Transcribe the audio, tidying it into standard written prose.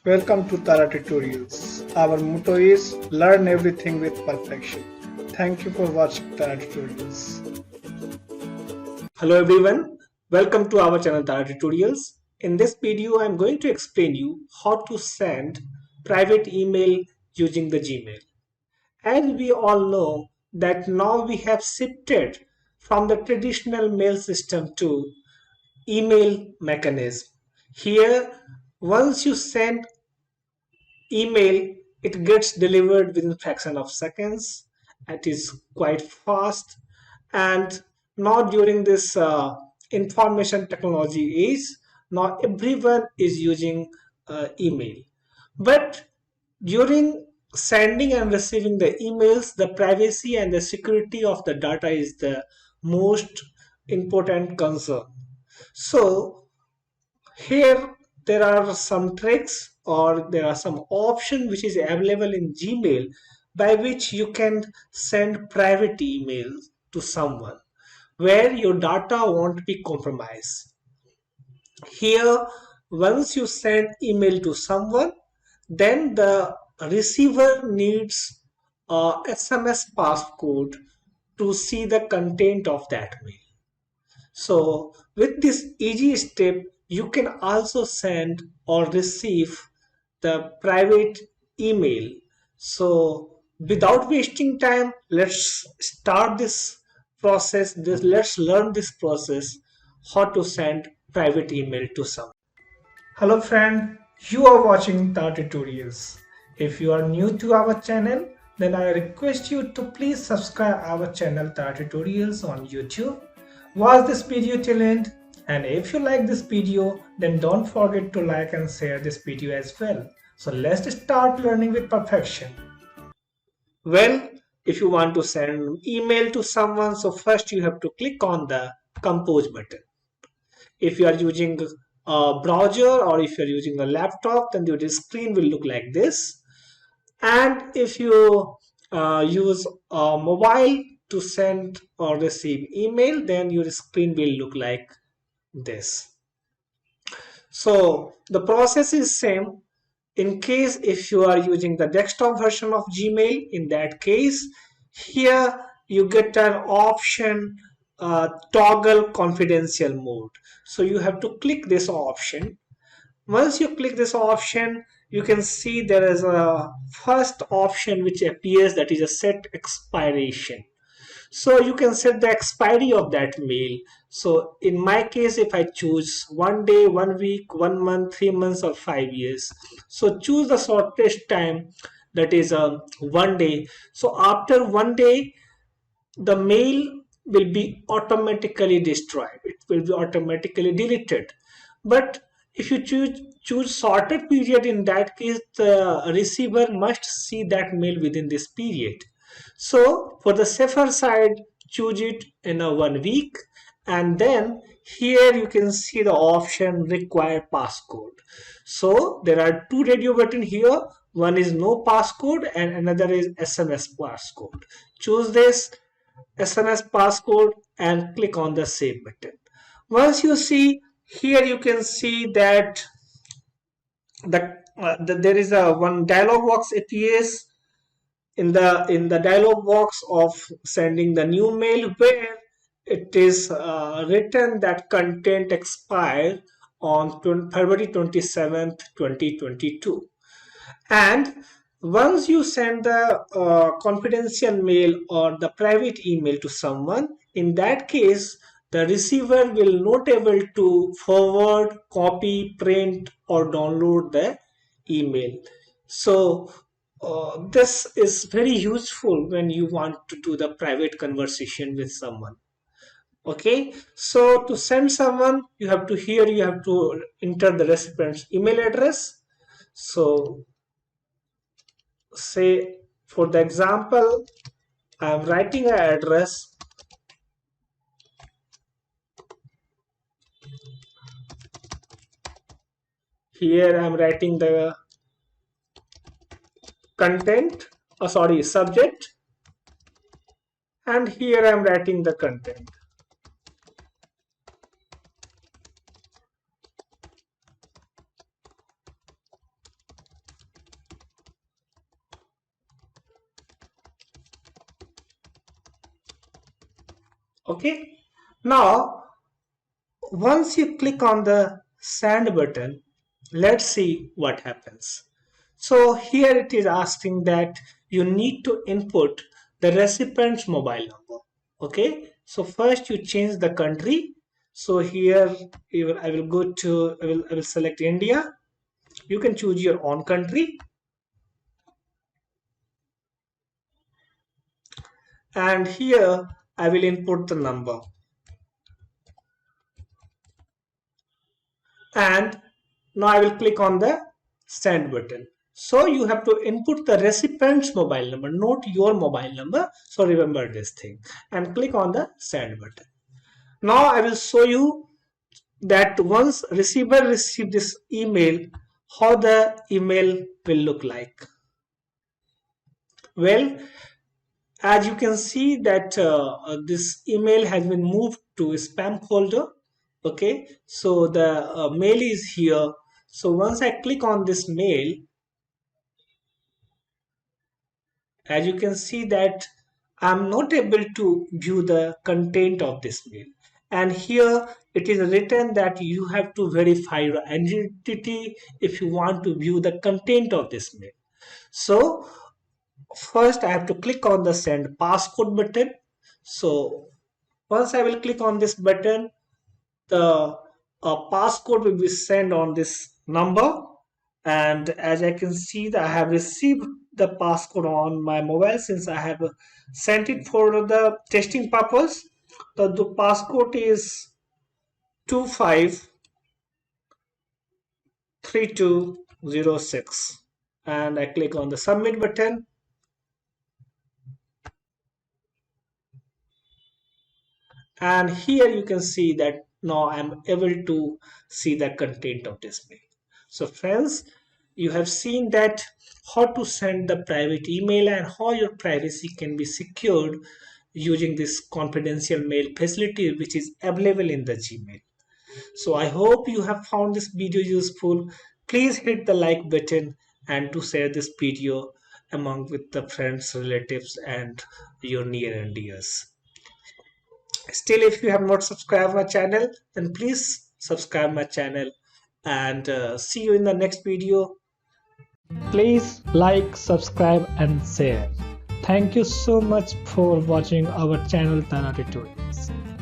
Welcome to Tara Tutorials. Our motto is learn everything with perfection. Thank you for watching Tara Tutorials. Hello everyone, welcome to our channel Tara Tutorials. In this video, I am going to explain you how to send private email using the Gmail. As we all know that now we have shifted from the traditional mail system to email mechanism. Here, once you send email, it gets delivered within fraction of seconds. It is quite fast, and not during this information technology age. Now everyone is using email, but during sending and receiving the emails, the privacy and the security of the data is the most important concern. So here there are some tricks or there are some options which is available in Gmail by which you can send private emails to someone where your data won't be compromised. Here, once you send email to someone, then the receiver needs a SMS passcode to see the content of that mail. So with this easy step, you can also send or receive the private email. So without wasting time, let's start this process. Let's learn this process how to send private email to someone. Hello friend, you are watching Tara Tutorials. If you are new to our channel, then I request you to please subscribe our channel Tara Tutorials on YouTube. Watch this video till end, and if you like this video, then don't forget to like and share this video as well. So let's start learning with perfection. Well, if you want to send email to someone, so first you have to click on the compose button. If you are using a browser or if you're using a laptop, then your screen will look like this. And if you use a mobile to send or receive email, then your screen will look like this. So the process is same. In case if you are using the desktop version of Gmail, in that case, here you get an option toggle confidential mode. So you have to click this option. Once you click this option, you can see there is a first option which appears, that is a set expiration. So you can set the expiry of that mail. So in my case, if I choose 1 day, 1 week, 1 month, 3 months, or 5 years, so choose the shortest time, that is 1 day. So after 1 day, the mail will be automatically destroyed. It will be automatically deleted. But if you choose shorter period, in that case the receiver must see that mail within this period. So for the safer side, choose it in a 1 week, and then here you can see the option require passcode. So there are two radio button here. One is no passcode and another is SMS passcode. Choose this SMS passcode and click on the save button. Once you see here, you can see that there is a one dialog box appears in the dialog box of sending the new mail, where it is written that content expire on February 27th, 2022. And once you send the confidential mail or the private email to someone, in that case, the receiver will not able to forward, copy, print, or download the email. So this is very useful when you want to do the private conversation with someone. Okay, so to send someone, you have to enter the recipient's email address. So say for the example, I am writing an address. Here I am writing the content, subject, and here I am writing the content. Okay. Now, once you click on the send button, let's see what happens. So here it is asking that you need to input the recipient's mobile number. Okay. So first you change the country. So here I will go to I will select India. You can choose your own country, and here I will input the number, and now I will click on the send button. So you have to input the recipient's mobile number, not your mobile number. So remember this thing and click on the send button. Now I will show you that once receiver receive this email, how the email will look like. Well, as you can see that this email has been moved to spam folder. Okay, so the mail is here. So once I click on this mail, as you can see that I'm not able to view the content of this mail, and here it is written that you have to verify your identity if you want to view the content of this mail. So first I have to click on the send passcode button. So once I will click on this button, the passcode will be sent on this number, and as I can see that I have received the passcode on my mobile since I have sent it for the testing purpose. The passcode is 253206, and I click on the submit button, and here you can see that now I'm able to see the content of this mail. So friends, you have seen that how to send the private email and how your privacy can be secured using this confidential mail facility which is available in the Gmail. So I hope you have found this video useful. Please hit the like button and to share this video among with the friends, relatives and your near and dears. Still, if you have not subscribed my channel, then please subscribe my channel, and see you in the next video. Please like, subscribe and share. Thank you so much for watching our channel Tana Tutorials.